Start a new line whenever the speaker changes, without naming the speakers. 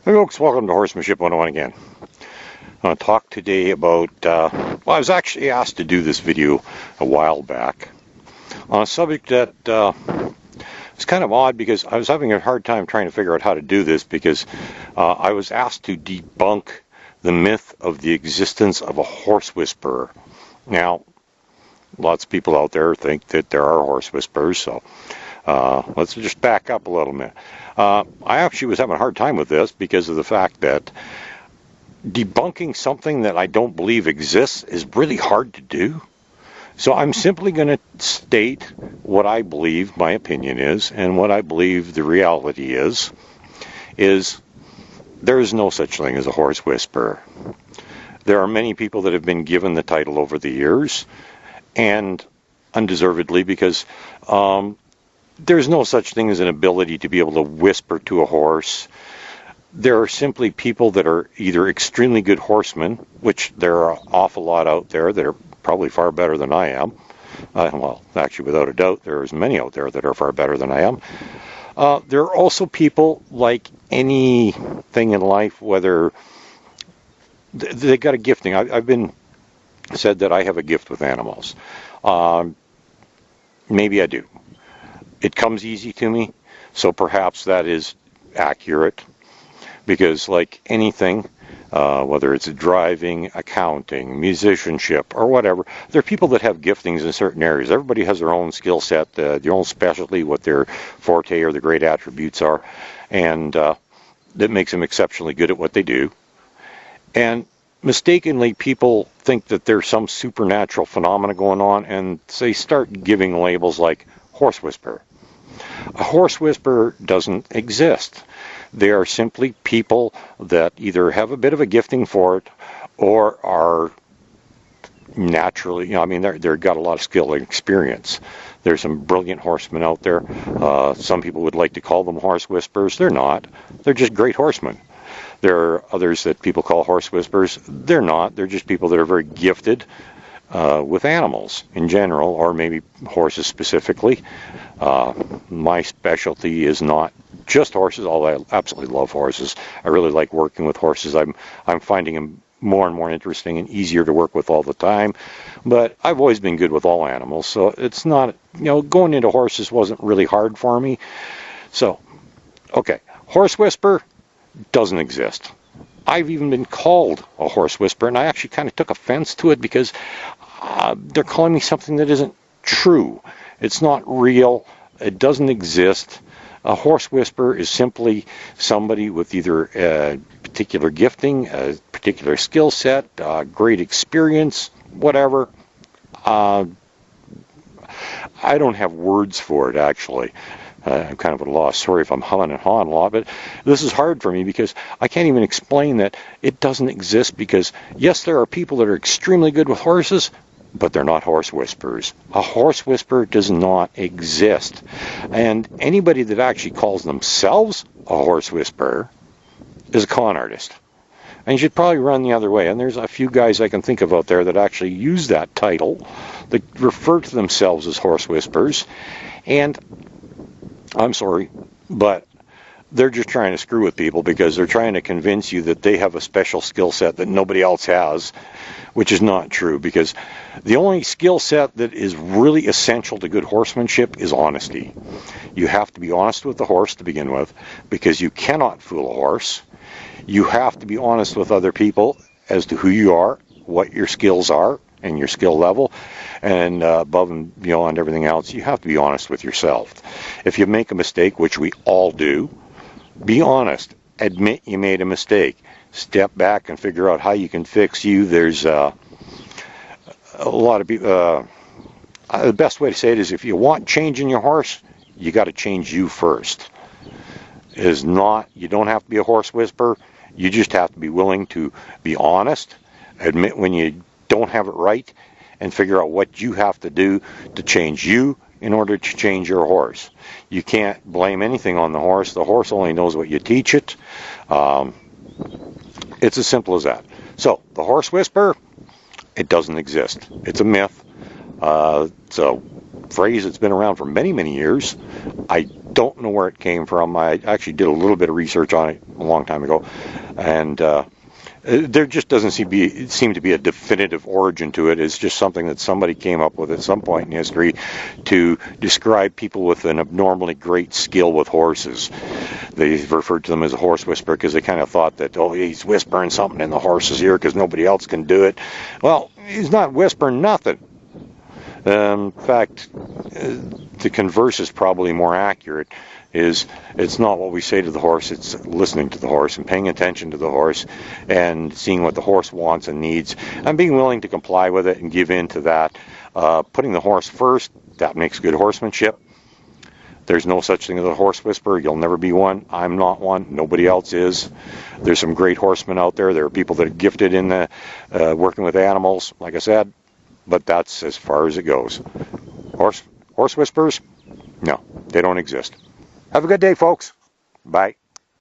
Hey folks, welcome to Horsemanship 101 again. I want to talk today about, well, I was actually asked to do this video a while back on a subject that is kind of odd because I was having a hard time trying to figure out how to do this because I was asked to debunk the myth of the existence of a horse whisperer. Now, lots of people out there think that there are horse whisperers, so let's just back up a little bit. I actually was having a hard time with this because of the fact that debunking something that I don't believe exists is really hard to do. So I'm simply going to state what I believe my opinion is, and what I believe the reality is there is no such thing as a horse whisperer. There are many people that have been given the title over the years, and undeservedly, because there's no such thing as an ability to be able to whisper to a horse. There are simply people that are either extremely good horsemen, which there are an awful lot out there that are probably far better than I am. Well, actually, without a doubt, there's many out there that are far better than I am. There are also people, like anything in life, whether they got a gifting. I've been said that I have a gift with animals. Maybe I do. It comes easy to me, so perhaps that is accurate, because like anything, whether it's driving, accounting, musicianship, or whatever, there are people that have giftings in certain areas. Everybody has their own skill set, their own specialty, what their forte or the great attributes are, and that makes them exceptionally good at what they do. And mistakenly, people think that there's some supernatural phenomena going on, and they start giving labels like horse whisperer. A horse whisperer doesn't exist. They are simply people that either have a bit of a gifting for it or are naturally, they've got a lot of skill and experience. There's some brilliant horsemen out there. Some people would like to call them horse whisperers. They're not. They're just great horsemen. There are others that people call horse whisperers. They're not. They're just people that are very gifted with animals in general, or maybe horses specifically. My specialty is not just horses, although I absolutely love horses. I really like working with horses. I'm finding them more and more interesting and easier to work with all the time. But I've always been good with all animals, so it's not, going into horses wasn't really hard for me. So, okay, horse whisperer doesn't exist. I've even been called a horse whisperer, and I actually kind of took offense to it because they're calling me something that isn't true. It's not real. It doesn't exist. A horse whisperer is simply somebody with either a particular gifting, a particular skill set, great experience, whatever. I don't have words for it, actually. I'm kind of at a loss. Sorry if I'm humming and hawing a lot, but this is hard for me because I can't even explain that it doesn't exist, because, yes, there are people that are extremely good with horses, but they're not horse whisperers. A horse whisperer does not exist. And anybody that actually calls themselves a horse whisperer is a con artist. And you should probably run the other way. And there's a few guys I can think of out there that actually use that title, that refer to themselves as horse whisperers. And I'm sorry, but they're just trying to screw with people because they're trying to convince you that they have a special skill set that nobody else has, which is not true, because the only skill set that is really essential to good horsemanship is honesty. You have to be honest with the horse to begin with, because you cannot fool a horse. You have to be honest with other people as to who you are, what your skills are, and your skill level, and above and beyond everything else, you have to be honest with yourself. If you make a mistake, which we all do, be honest. Admit you made a mistake. Step back and figure out how you can fix you. There's a lot of people. The best way to say it is, if you want change in your horse, you got to change you first. It is not. You don't have to be a horse whisperer. You just have to be willing to be honest. Admit when you don't have it right, and figure out what you have to do to change you in order to change your horse. You can't blame anything on the horse. The horse only knows what you teach it. It's as simple as that. So, the horse whisperer, it doesn't exist. It's a myth. It's a phrase that's been around for many, many years. I don't know where it came from. I actually did a little bit of research on it a long time ago, and there just doesn't seem to be a definitive origin to it. It's just something that somebody came up with at some point in history to describe people with an abnormally great skill with horses. They referred to them as a horse whisperer because they kind of thought that, oh, he's whispering something in the horse's ear because nobody else can do it. Well, he's not whispering nothing. In fact, the converse is probably more accurate. It's not what we say to the horse, it's listening to the horse and paying attention to the horse and seeing what the horse wants and needs and being willing to comply with it and give in to that. Putting the horse first, that makes good horsemanship. There's no such thing as a horse whisperer. You'll never be one. I'm not one. Nobody else is. There's some great horsemen out there. There are people that are gifted in working with animals, like I said, but that's as far as it goes. Horse whisperers? No, they don't exist. Have a good day, folks. Bye.